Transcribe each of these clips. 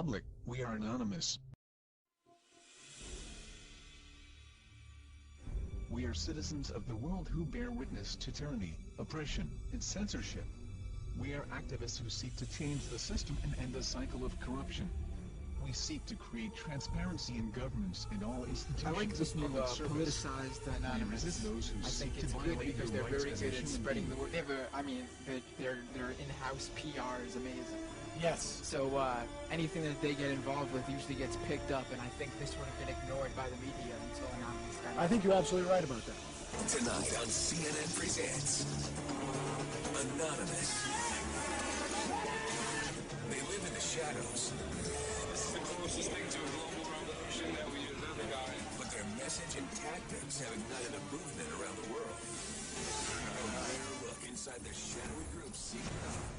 public, we are anonymous. We are citizens of the world who bear witness to tyranny, oppression, and censorship. We are activists who seek to change the system and end the cycle of corruption. We seek to create transparency in governments and all institutions. I like this new of public service. politicized We Anonymous. resist those who I seek think to it's good violate because your they're rights very as a good at human spreading being. the word. Their in-house PR is amazing. Yes. So anything that they get involved with usually gets picked up, and I think this would have been ignored by the media until Anonymous got I think you're absolutely right about that. Tonight on CNN Presents Anonymous. They live in the shadows. This is the closest thing to a global revolution that we have ever gotten. But their message and tactics have ignited a movement around the world. A rare look inside their shadowy group's secret life.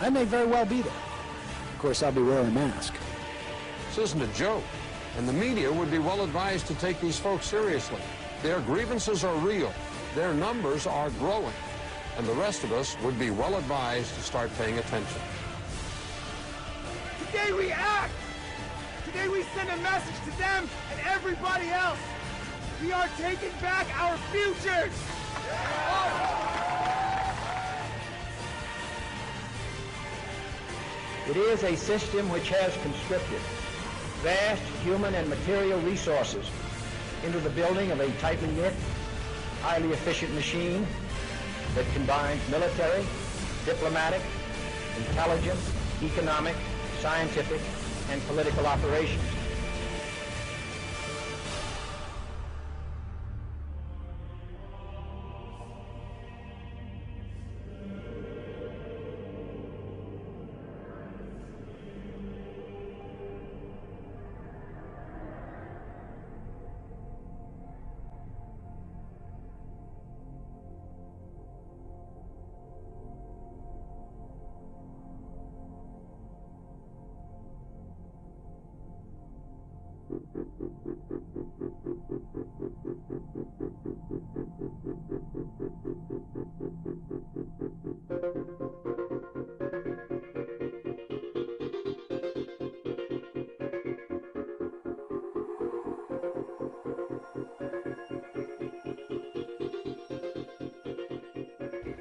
I may very well be there. Of course, I'll be wearing a mask. This isn't a joke, and the media would be well advised to take these folks seriously. Their grievances are real, their numbers are growing, and the rest of us would be well advised to start paying attention. Today we act! Today we send a message to them and everybody else! We are taking back our futures! It is a system which has conscripted vast human and material resources into the building of a tightly knit, highly efficient machine that combines military, diplomatic, intelligence, economic, scientific, and political operations.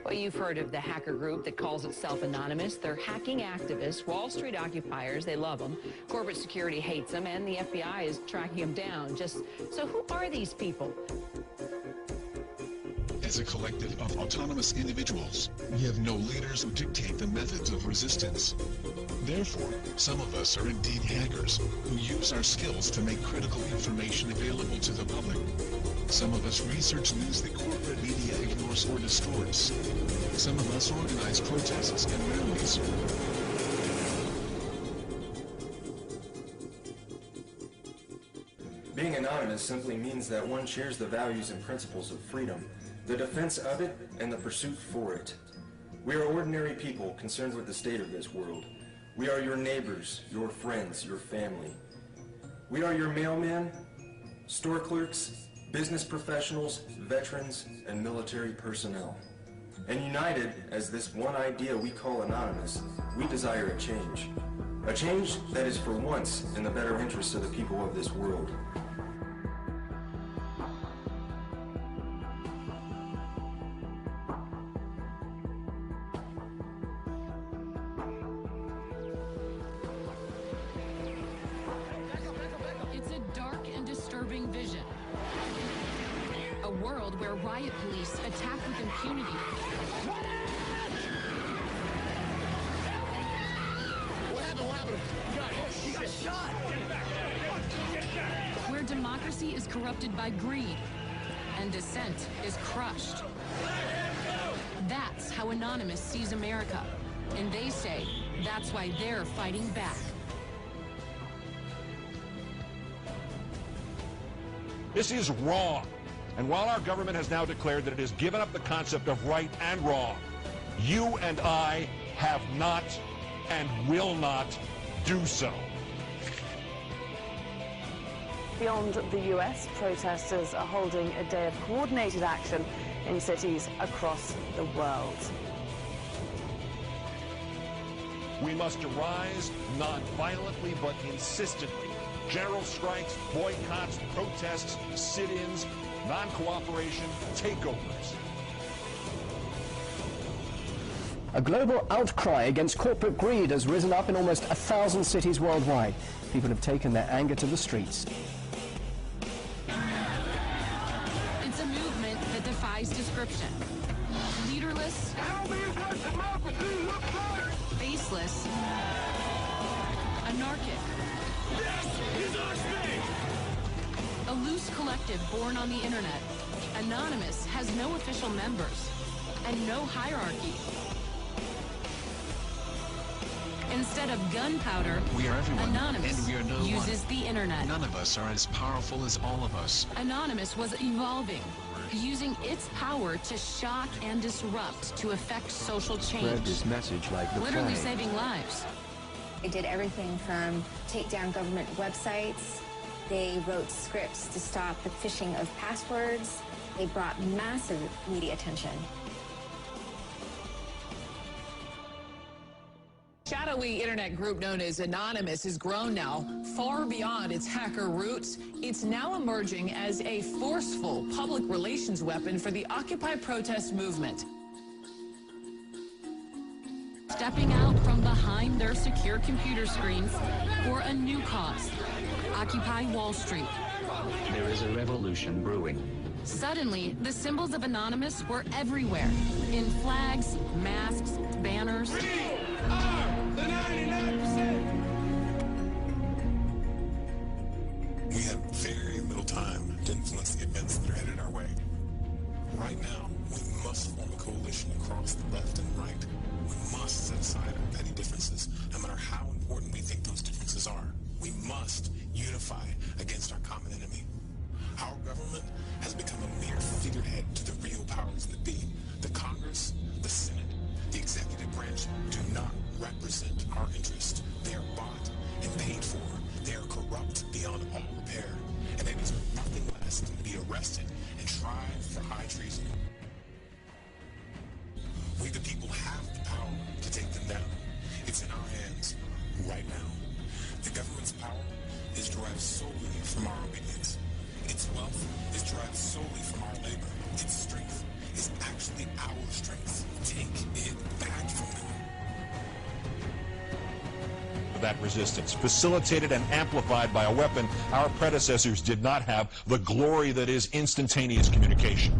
Well, you've heard of the hacker group that calls itself Anonymous. They're hacking activists, Wall Street occupiers. They love them. Corporate security hates them, and the FBI is tracking them down. So who are these people? As a collective of autonomous individuals, we have no leaders who dictate the methods of resistance. Therefore, some of us are indeed hackers, who use our skills to make critical information available to the public. Some of us research news that corporate media ignores or distorts. Some of us organize protests and rallies. Being anonymous simply means that one shares the values and principles of freedom, the defense of it, and the pursuit for it. We are ordinary people concerned with the state of this world. We are your neighbors, your friends, your family. We are your mailmen, store clerks, business professionals, veterans, and military personnel. And united as this one idea we call anonymous, we desire a change. A change that is for once in the better interest of the people of this world. It's a dark and disturbing vision. A world where riot police attack with impunity. Where democracy is corrupted by greed and dissent is crushed. That's how Anonymous sees America. And they say that's why they're fighting back. This is wrong. And while our government has now declared that it has given up the concept of right and wrong, you and I have not and will not do so. Beyond the US, protesters are holding a day of coordinated action in cities across the world. We must arise not violently but insistently. General strikes, boycotts, protests, sit-ins, non-cooperation, takeovers. A global outcry against corporate greed has risen up in almost 1,000 cities worldwide. People have taken their anger to the streets. It's a movement that defies description. Leaderless, faceless, anarchic. This is our space! A loose collective born on the internet. Anonymous has no official members and no hierarchy. Instead of gunpowder, We are everyone, Anonymous and we are no uses one. the internet. None of us are as powerful as all of us. Anonymous was evolving, using its power to shock and disrupt to affect social change. Spread this message like the Literally plague. saving lives. They did everything from take down government websites. They wrote scripts to stop the phishing of passwords. They brought massive media attention. Shadowy internet group known as Anonymous has grown now far beyond its hacker roots. It's now emerging as a forceful public relations weapon for the Occupy protest movement. Stepping out from behind their secure computer screens for a new cause. Occupy Wall Street. There is a revolution brewing. Suddenly, the symbols of Anonymous were everywhere. In flags, masks, banners. The 99%! We have very little time to influence the events that are headed our way. Right now, we must form a coalition across the left and right. We must set aside our petty differences, no matter how important we think those differences are. We must unify against our common enemy. Our government has become a mere figurehead to the real powers that be. The Congress, the Senate, the executive branch do not represent our interest. They are bought and paid for. They are corrupt beyond all repair. And they deserve nothing less than to be arrested and tried for high treason. We the people have the power to take them down. It's in our hands right now. The government's power is derived solely from our obedience. Its wealth is derived solely from our labor. Its strength is actually our strength. Take it back from them. That resistance, facilitated and amplified by a weapon our predecessors did not have, the glory that is instantaneous communication.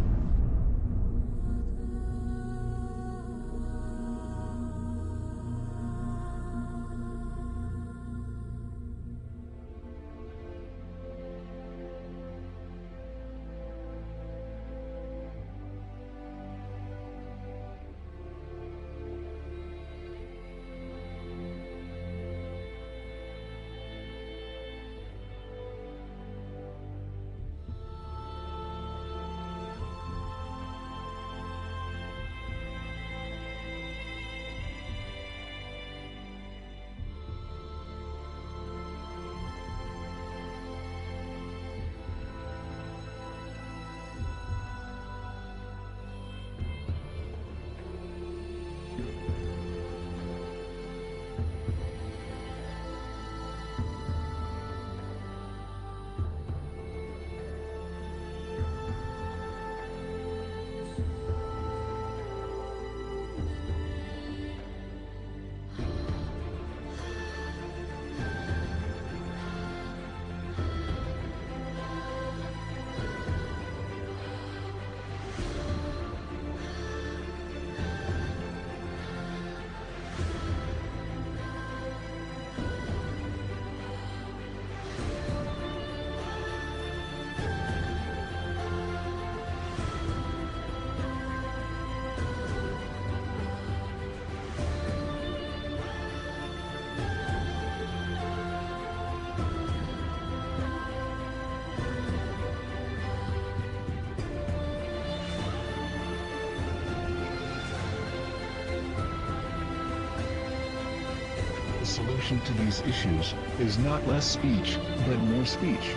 The solution to these issues is not less speech, but more speech.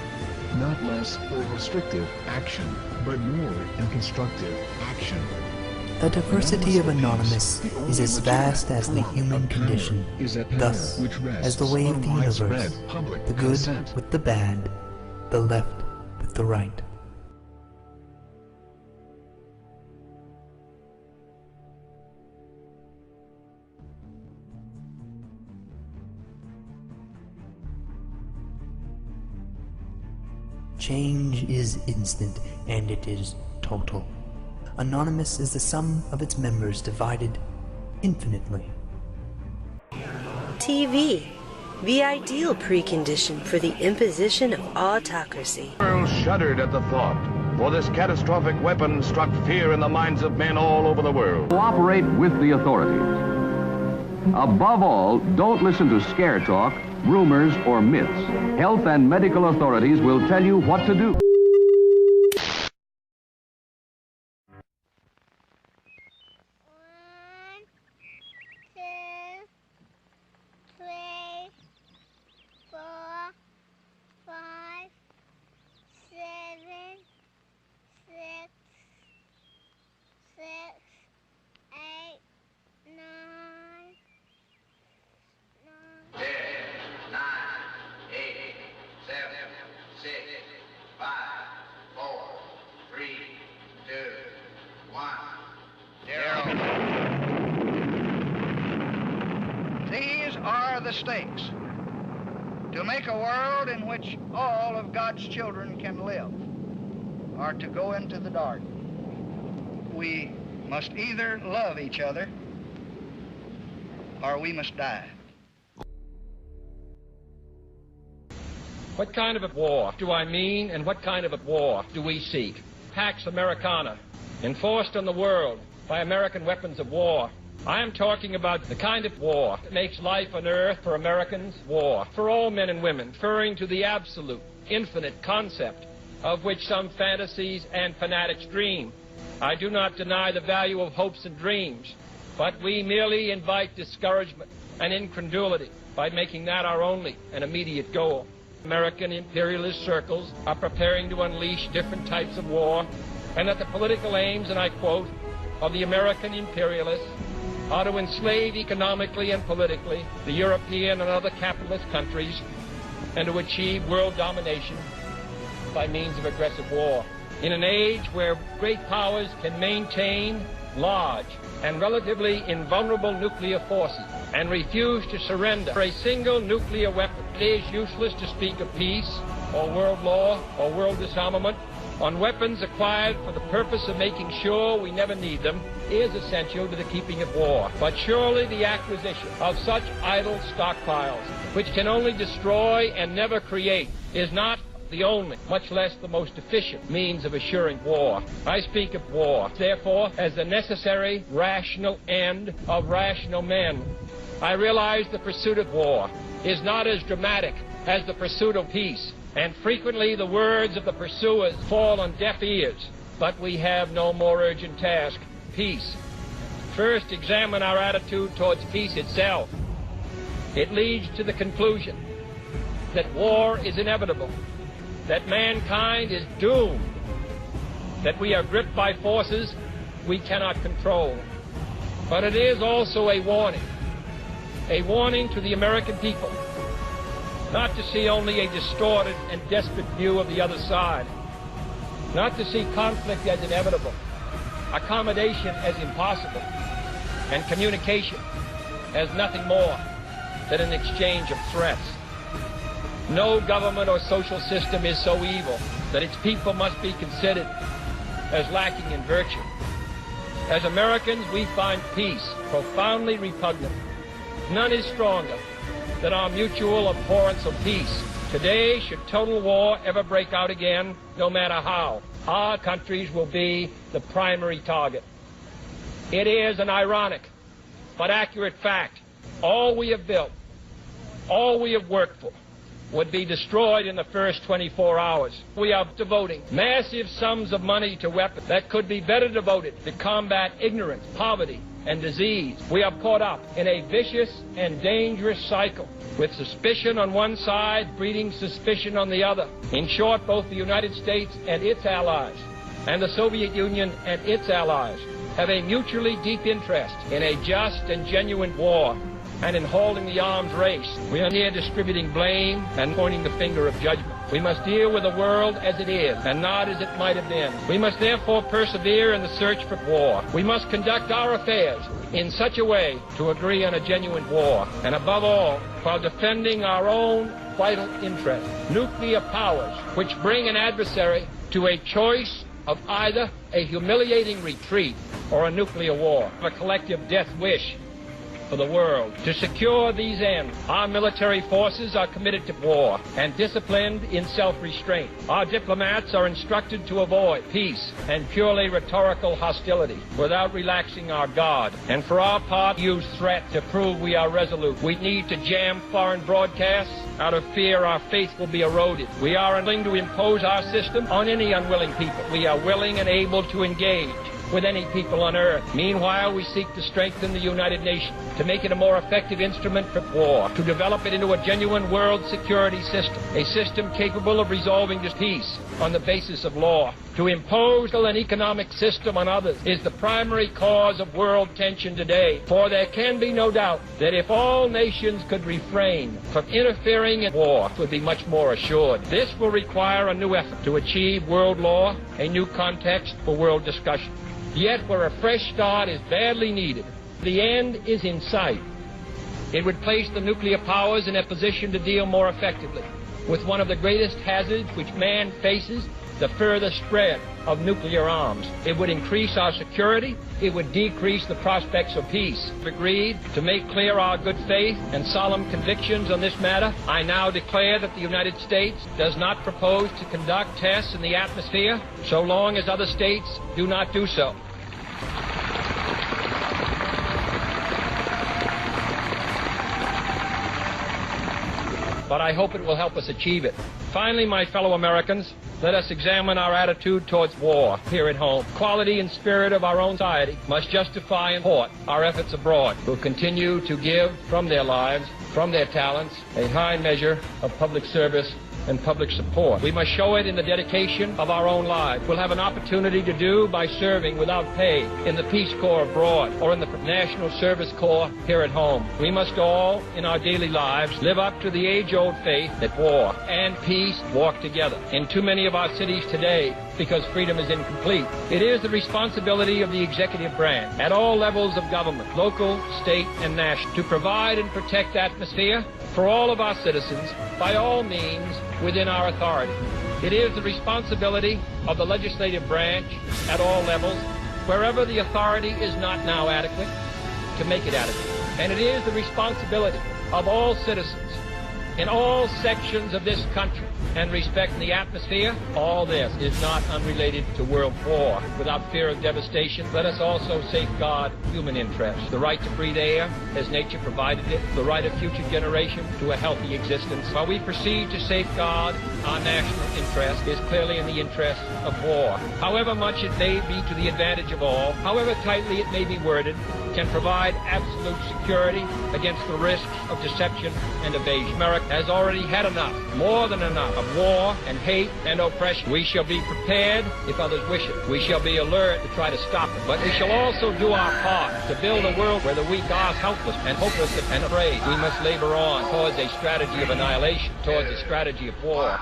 Not less or restrictive action, but more and constructive action. The diversity of Anonymous is as vast as the human condition, thus, as the way of the universe, the good with the bad, the left with the right. Change is instant, and it is total. Anonymous is the sum of its members divided infinitely. TV, the ideal precondition for the imposition of autocracy. The world shuddered at the thought, for this catastrophic weapon struck fear in the minds of men all over the world. Cooperate with the authorities. Above all, don't listen to scare talk, rumors, or myths. Health and medical authorities will tell you what to do. These are the stakes. To make a world in which all of God's children can live, or to go into the dark. We must either love each other, or we must die. What kind of a war do I mean, and what kind of a war do we seek? Pax Americana, enforced on the world by American weapons of war. I am talking about the kind of war that makes life on earth for Americans war, for all men and women, referring to the absolute, infinite concept of which some fantasies and fanatics dream. I do not deny the value of hopes and dreams, but we merely invite discouragement and incredulity by making that our only and immediate goal. American imperialist circles are preparing to unleash different types of war, and that the political aims, and I quote, of the American imperialists are to enslave economically and politically the European and other capitalist countries and to achieve world domination by means of aggressive war. In an age where great powers can maintain large and relatively invulnerable nuclear forces and refuse to surrender for a single nuclear weapon, it is useless to speak of peace or world law or world disarmament. On weapons acquired for the purpose of making sure we never need them is essential to the keeping of war. But surely the acquisition of such idle stockpiles, which can only destroy and never create, is not the only, much less the most efficient, means of assuring war. I speak of war, therefore, as the necessary, rational end of rational men. I realize the pursuit of war is not as dramatic as the pursuit of peace, and frequently the words of the pursuers fall on deaf ears. But we have no more urgent task: peace. First, examine our attitude towards peace itself. It leads to the conclusion that war is inevitable, that mankind is doomed, that we are gripped by forces we cannot control. But it is also a warning to the American people, not to see only a distorted and desperate view of the other side, not to see conflict as inevitable, accommodation as impossible, and communication as nothing more than an exchange of threats. No government or social system is so evil that its people must be considered as lacking in virtue. As Americans, we find peace profoundly repugnant. None is stronger than our mutual abhorrence of peace. Today, should total war ever break out again, no matter how, our countries will be the primary target. It is an ironic but accurate fact. All we have built, all we have worked for, would be destroyed in the first 24 hours. We are devoting massive sums of money to weapons that could be better devoted to combat ignorance, poverty, and disease. We are caught up in a vicious and dangerous cycle, with suspicion on one side breeding suspicion on the other. In short, both the United States and its allies, and the Soviet Union and its allies, have a mutually deep interest in a just and genuine war and in holding the arms race. We are here distributing blame and pointing the finger of judgment. We must deal with the world as it is and not as it might have been. We must therefore persevere in the search for war. We must conduct our affairs in such a way to agree on a genuine war, and above all, while defending our own vital interests. Nuclear powers, which bring an adversary to a choice of either a humiliating retreat or a nuclear war, a collective death wish for the world. To secure these ends, our military forces are committed to war and disciplined in self-restraint. Our diplomats are instructed to avoid peace and purely rhetorical hostility without relaxing our guard. And for our part, use threat to prove we are resolute. We need to jam foreign broadcasts. Out of fear, our faith will be eroded. We are unwilling to impose our system on any unwilling people. We are willing and able to engage with any people on earth. Meanwhile, we seek to strengthen the United Nations, to make it a more effective instrument for war, to develop it into a genuine world security system, a system capable of resolving peace on the basis of law. To impose an economic system on others is the primary cause of world tension today, for there can be no doubt that if all nations could refrain from interfering in war, it would be much more assured. This will require a new effort to achieve world law, a new context for world discussion. Yet where a fresh start is badly needed, the end is in sight. It would place the nuclear powers in a position to deal more effectively with one of the greatest hazards which man faces, the further spread of nuclear arms. It would increase our security. It would decrease the prospects of peace. If agreed to make clear our good faith and solemn convictions on this matter, I now declare that the United States does not propose to conduct tests in the atmosphere so long as other states do not do so. But I hope it will help us achieve it. Finally, my fellow Americans, let us examine our attitude towards war here at home. Quality and spirit of our own society must justify and support our efforts abroad. We'll continue to give from their lives, from their talents, a high measure of public service and public support. We must show it in the dedication of our own lives. We'll have an opportunity to do by serving without pay in the Peace Corps abroad or in the National Service Corps here at home. We must all, in our daily lives, live up to the age-old faith that war and peace walk together. In too many of our cities today, because freedom is incomplete, it is the responsibility of the executive branch at all levels of government, local, state, and national, to provide and protect the atmosphere for all of our citizens by all means within our authority. It is the responsibility of the legislative branch at all levels, wherever the authority is not now adequate, to make it adequate. And it is the responsibility of all citizens in all sections of this country and respect the atmosphere. All this is not unrelated to world war. Without fear of devastation, let us also safeguard human interests. The right to breathe air as nature provided it, the right of future generations to a healthy existence. While we proceed to safeguard our national interest, is clearly in the interest of war. However much it may be to the advantage of all, however tightly it may be worded, can provide absolute security against the risks of deception and evasion. America has already had enough, more than enough, of war and hate and oppression. We shall be prepared if others wish it. We shall be alert to try to stop it. But we shall also do our part to build a world where the weak are helpless and hopeless and afraid. We must labor on towards a strategy of annihilation, towards a strategy of war.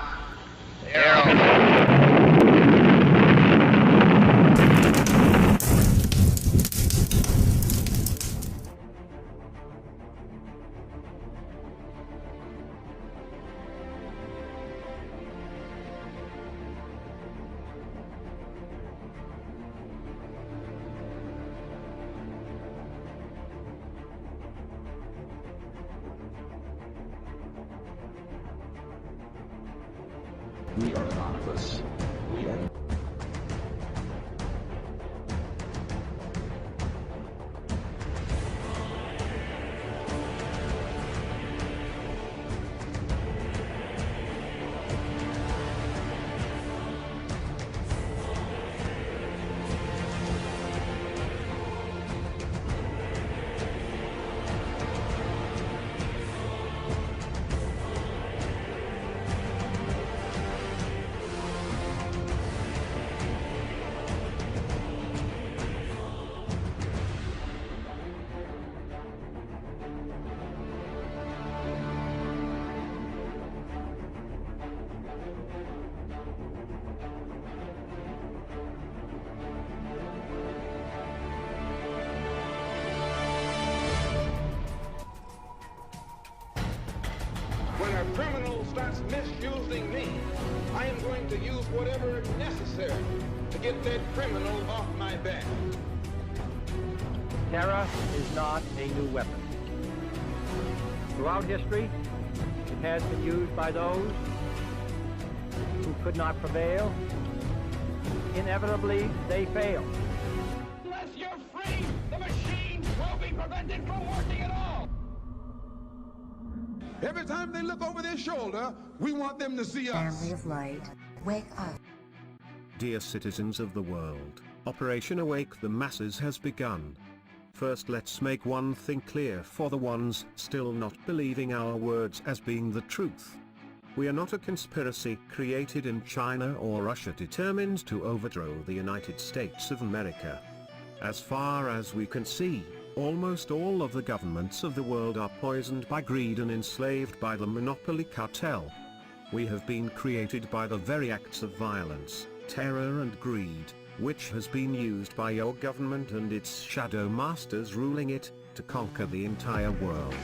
We are anonymous. We are... criminal starts misusing me, I am going to use whatever is necessary to get that criminal off my back. Terror is not a new weapon. Throughout history, it has been used by those who could not prevail. Inevitably, they fail. Unless you're free, the machine will be prevented from working at all. Every time they look over their shoulder, we want them to see us. Family of light, wake up. Dear citizens of the world, Operation Awake the Masses has begun. First, let's make one thing clear for the ones still not believing our words as being the truth. We are not a conspiracy created in China or Russia determined to overthrow the United States of America. As far as we can see, almost all of the governments of the world are poisoned by greed and enslaved by the monopoly cartel. We have been created by the very acts of violence, terror and greed, which has been used by your government and its shadow masters ruling it, to conquer the entire world.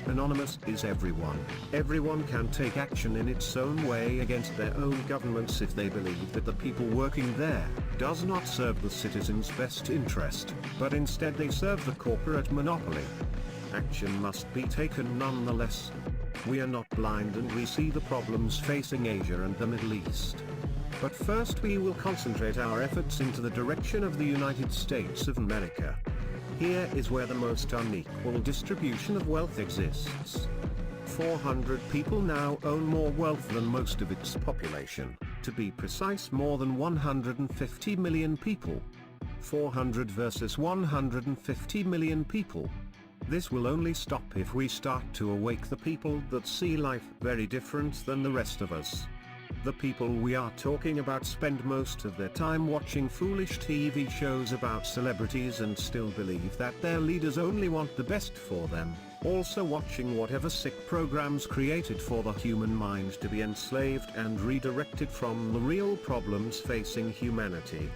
Anonymous is everyone. Everyone can take action in its own way against their own governments if they believe that the people working there does not serve the citizens' best interest, but instead they serve the corporate monopoly. Action must be taken nonetheless. We are not blind and we see the problems facing Asia and the Middle East. But first we will concentrate our efforts into the direction of the United States of America. Here is where the most unequal distribution of wealth exists. 400 people now own more wealth than most of its population. To be precise, more than 150 million people. 400 versus 150 million people. This will only stop if we start to awake the people that see life very different than the rest of us. The people we are talking about spend most of their time watching foolish TV shows about celebrities and still believe that their leaders only want the best for them, also watching whatever sick programs created for the human mind to be enslaved and redirected from the real problems facing humanity.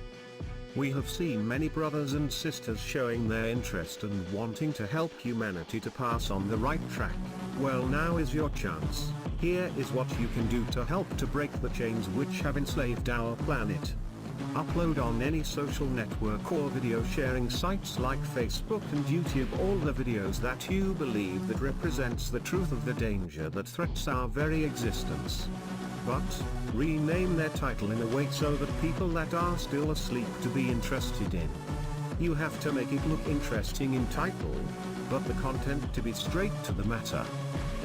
We have seen many brothers and sisters showing their interest and wanting to help humanity to pass on the right track. Well, now is your chance. Here is what you can do to help to break the chains which have enslaved our planet. Upload on any social network or video sharing sites like Facebook and YouTube all the videos that you believe that represents the truth of the danger that threats our very existence. But, rename their title in a way so that people that are still asleep to be interested in. You have to make it look interesting in title, but the content to be straight to the matter.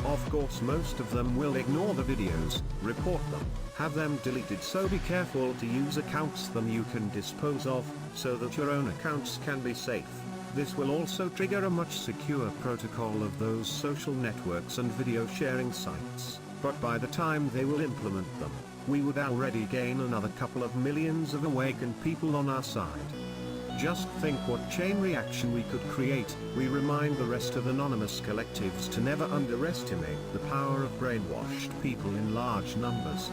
Of course most of them will ignore the videos, report them, have them deleted, so be careful to use accounts them you can dispose of, so that your own accounts can be safe. This will also trigger a much secure protocol of those social networks and video sharing sites, but by the time they will implement them, we would already gain another couple of millions of awakened people on our side. Just think what chain reaction we could create. We remind the rest of anonymous collectives to never underestimate the power of brainwashed people in large numbers.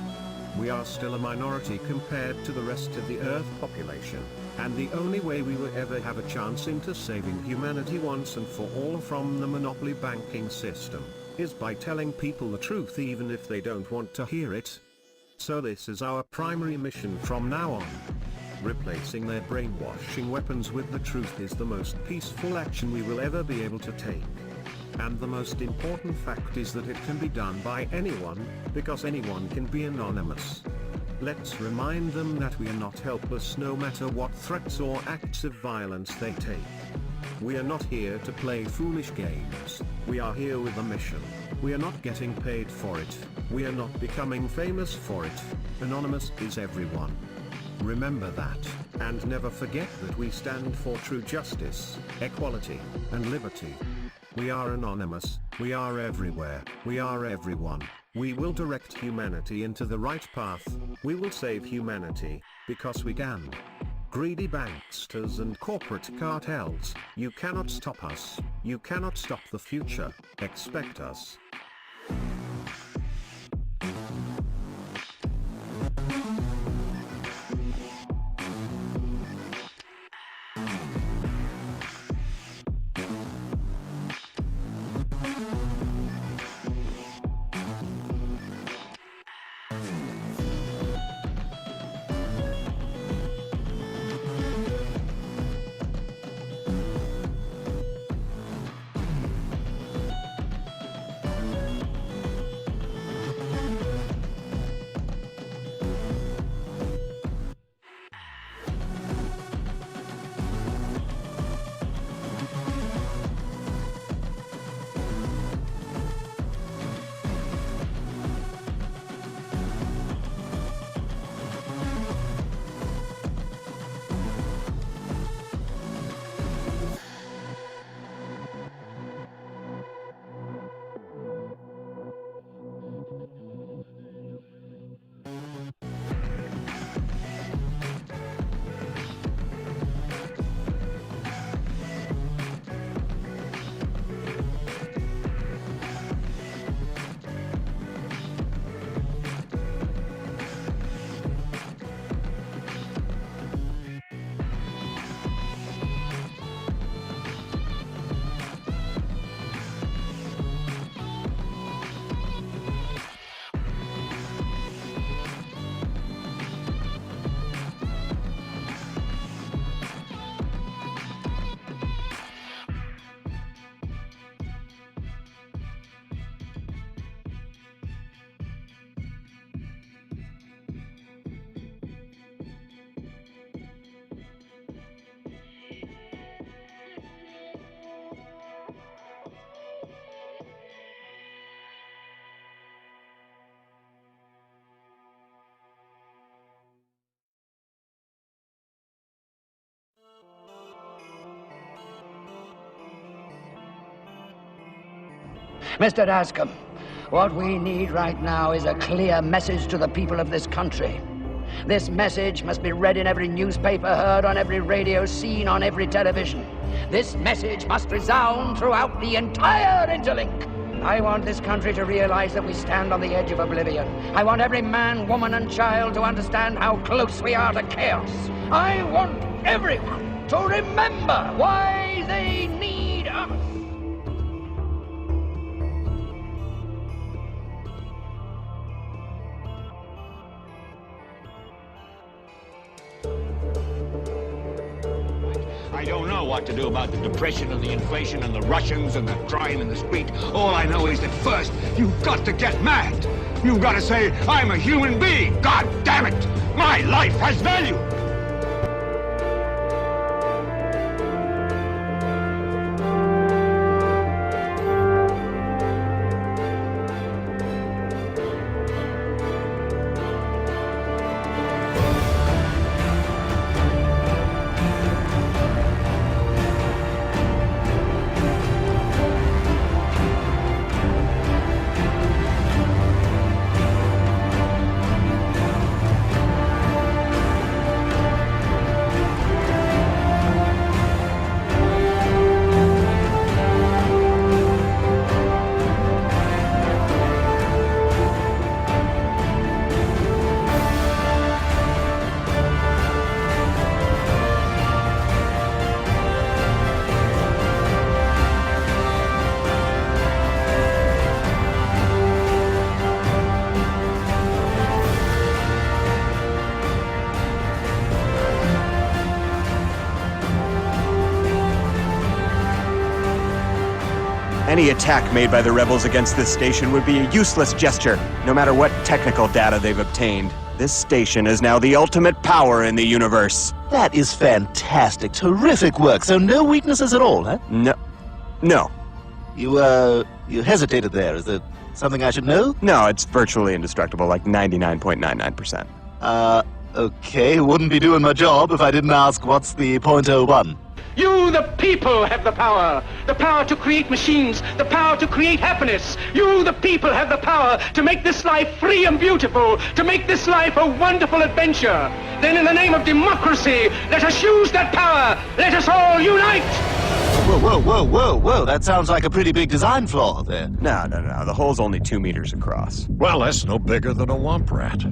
We are still a minority compared to the rest of the Earth population, and the only way we will ever have a chance into saving humanity once and for all from the monopoly banking system is by telling people the truth even if they don't want to hear it. So this is our primary mission from now on. Replacing their brainwashing weapons with the truth is the most peaceful action we will ever be able to take. And the most important fact is that it can be done by anyone, because anyone can be anonymous. Let's remind them that we are not helpless no matter what threats or acts of violence they take. We are not here to play foolish games. We are here with a mission. We are not getting paid for it. We are not becoming famous for it. Anonymous is everyone. Remember that, and never forget that we stand for true justice, equality, and liberty. We are anonymous, we are everywhere, we are everyone. We will direct humanity into the right path. We will save humanity, because we can. Greedy banksters and corporate cartels, you cannot stop us. You cannot stop the future. Expect us. Mr. Dascom, what we need right now is a clear message to the people of this country. This message must be read in every newspaper, heard on every radio, seen on every television. This message must resound throughout the entire interlink. I want this country to realize that we stand on the edge of oblivion. I want every man, woman, and child to understand how close we are to chaos. I want everyone to remember why they need us. I don't know what to do about the depression and the inflation and the Russians and the crime in the street. All I know is that first, you've got to get mad. You've got to say, I'm a human being. God damn it! My life has value! Any attack made by the rebels against this station would be a useless gesture, no matter what technical data they've obtained. This station is now the ultimate power in the universe. That is fantastic. Terrific work. So no weaknesses at all, huh? No. You hesitated there. Is there something I should know? No, it's virtually indestructible, like 99.99%. Okay. Wouldn't be doing my job if I didn't ask what's the .01. You, the people, have the power to create machines, the power to create happiness. You, the people, have the power to make this life free and beautiful, to make this life a wonderful adventure. Then in the name of democracy, let us use that power. Let us all unite. Whoa. That sounds like a pretty big design flaw there. No. The hole's only 2 meters across. Well, that's no bigger than a womp rat.